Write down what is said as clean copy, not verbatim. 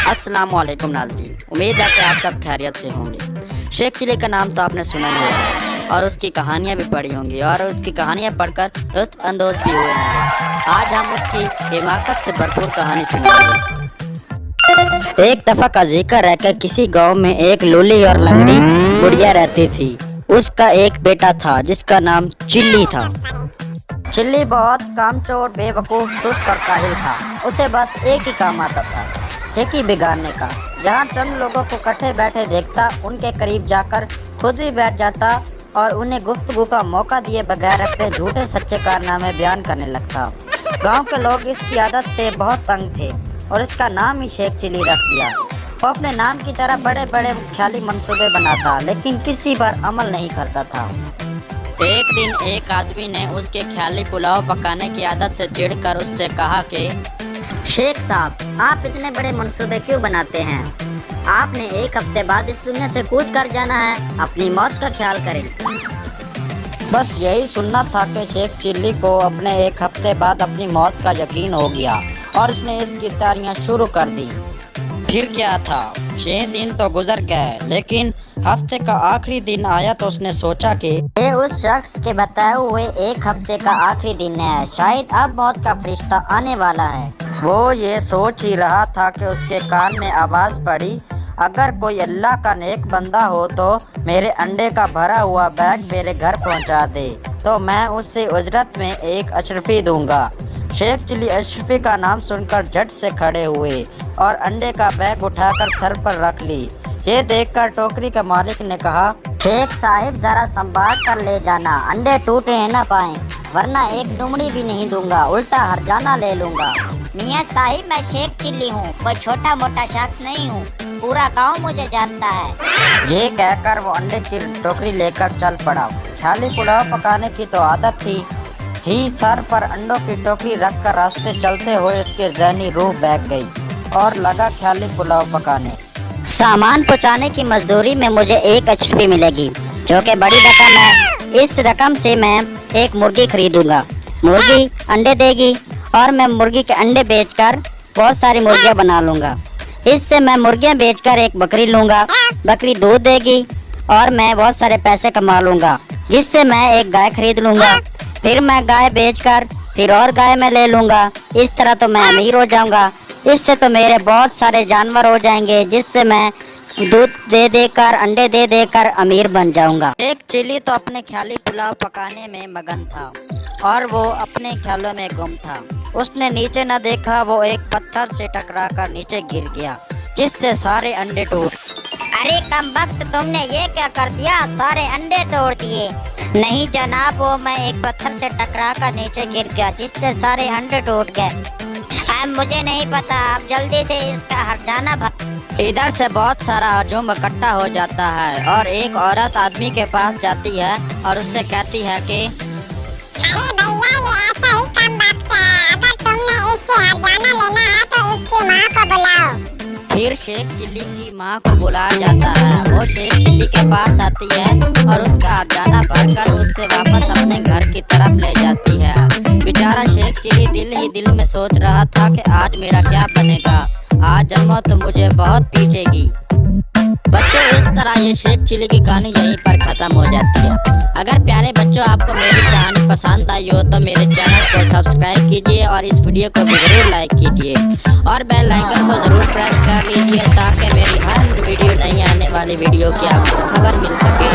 अस्सलाम वालेकुम नाज़रीन, उम्मीद है कि आप सब खैरियत से होंगे। शेख चिली का नाम तो आपने सुना ही होगा और उसकी कहानियाँ भी पढ़ी होंगी और उसकी कहानियाँ पढ़कर लुत्फ़ अंदोज़ भी हुए होंगे। आज हम उसकी हिमाकत से भरपूर कहानी सुनेंगे। एक दफ़ा का जिक्र है कि किसी गांव में एक लूली और लंगड़ी बुढ़िया रहती थी। उसका एक बेटा था जिसका नाम चिल्ली था। चिल्ली बहुत कामचोर, बेवकूफ़, सुस्त और काहिल था। उसे बस एक ही काम आता था, खेती बिगाड़ने का। जहाँ चंद लोगों को इकट्ठे बैठे देखता, उनके करीब जाकर खुद भी बैठ जाता और उन्हें गुफ्तगू का मौका दिए बगैर अपने झूठे सच्चे कारनामे बयान करने लगता। गांव के लोग इसकी आदत से बहुत तंग थे और इसका नाम ही शेख चिली रख दिया। वो अपने नाम की तरह बड़े बड़े ख्याली मंसूबे बनाता, लेकिन किसी पर अमल नहीं करता था। एक दिन एक आदमी ने उसके ख्याली पुलाव पकाने की आदत से चिढ़कर उससे कहा कि शेख साहब, आप इतने बड़े मंसूबे क्यों बनाते हैं? आपने एक हफ्ते बाद इस दुनिया से कूच कर जाना है, अपनी मौत का ख्याल करें। बस यही सुनना था कि शेख चिल्ली को अपने एक हफ्ते बाद अपनी मौत का यकीन हो गया और उसने इसकी तैयारियां शुरू कर दी। फिर क्या था, 6 दिन तो गुजर गए, लेकिन हफ्ते का आखिरी दिन आया तो उसने सोचा कि ये उस शख्स के बताए हुए एक हफ्ते का आखिरी दिन है, शायद अब मौत का फरिश्ता आने वाला है। वो ये सोच ही रहा था कि उसके कान में आवाज़ पड़ी, अगर कोई अल्लाह का नेक बंदा हो तो मेरे अंडे का भरा हुआ बैग मेरे घर पहुंचा दे, तो मैं उससे उजरत में एक अशरफी दूंगा। शेख चिली अशरफी का नाम सुनकर झट से खड़े हुए और अंडे का बैग उठाकर सर पर रख ली। ये देखकर टोकरी के मालिक ने कहा, शेख साहिब जरा संभाल कर ले जाना, अंडे टूटे न पाए, वरना एक दुमड़ी भी नहीं दूंगा, उल्टा हरजाना ले लूंगा। मियाँ साहिब, मैं शेख चिल्ली हूँ, कोई छोटा मोटा शख्स नहीं हूँ, पूरा गांव मुझे जानता है। ये कहकर वो अंडे की टोकरी लेकर चल पड़ा। ख्याली पुलाव पकाने की तो आदत थी ही, सर पर अंडों की टोकरी रखकर रास्ते चलते हुए उसके ज़हनी रूह बहक गई और लगा ख्याली पुलाव पकाने। सामान पहुँचाने की मजदूरी में मुझे एक अशरफी मिलेगी, जो कि बड़ी रकम है। इस रकम से मैं एक मुर्गी खरीदूंगा, मुर्गी अंडे देगी और मैं मुर्गी के अंडे बेचकर बहुत सारी मुर्गियां बना लूँगा। इससे मैं मुर्गियां बेचकर एक बकरी लूँगा, बकरी दूध देगी और मैं बहुत सारे पैसे कमा लूँगा, जिससे मैं एक गाय खरीद लूँगा। फिर मैं गाय बेचकर फिर और गाय मैं ले लूँगा। इस तरह तो मैं अमीर हो जाऊँगा। इससे तो मेरे बहुत सारे जानवर हो जाएंगे, जिससे मैं दूध दे देकर अंडे दे देकर अमीर बन जाऊँगा। एक चिली तो अपने ख्याली पुलाव पकाने में मगन था और वो अपने ख्यालों में गुम था। उसने नीचे न देखा, वो एक पत्थर से टकराकर नीचे गिर गया, जिससे सारे अंडे टूट। अरे कमबख्त, तुमने ये क्या कर दिया, सारे अंडे तोड़ दिए। नहीं जनाब, वो मैं एक पत्थर से टकराकर नीचे गिर गया, जिससे सारे अंडे टूट गए। अब मुझे नहीं पता, अब जल्दी से इसका हरजाना भर। इधर से बहुत सारा हजूम इकट्ठा हो जाता है और एक औरत आदमी के पास जाती है और उससे कहती है कि अरे भैया, ये ऐसा ही काम बात है, अगर तुमने इससे हरजाना लेना है तो इसकी माँ को बुलाओ। फिर शेख चिल्ली की माँ को बुलाया जाता है। वो शेख चिल्ली के पास आती है और उसका हरजाना भरकर उससे वापस अपने घर की तरफ ले जाती है। बेचारा शेख चिल्ली दिल ही दिल में सोच रहा था कि आज मेरा क्या बनेगा, आज अम्मा तो मुझे बहुत पीटेगी। बच्चों, इस तरह ये शेख चिल्ली की कहानी यहीं पर ख़त्म हो जाती है। अगर प्यारे बच्चों आपको मेरी कहानी पसंद आई हो तो मेरे चैनल को सब्सक्राइब कीजिए और इस वीडियो को भी ज़रूर लाइक कीजिए और बेल आइकन को ज़रूर प्रेस कर लीजिए, ताकि मेरी हर वीडियो नई आने वाली वीडियो की आपको खबर मिल सके।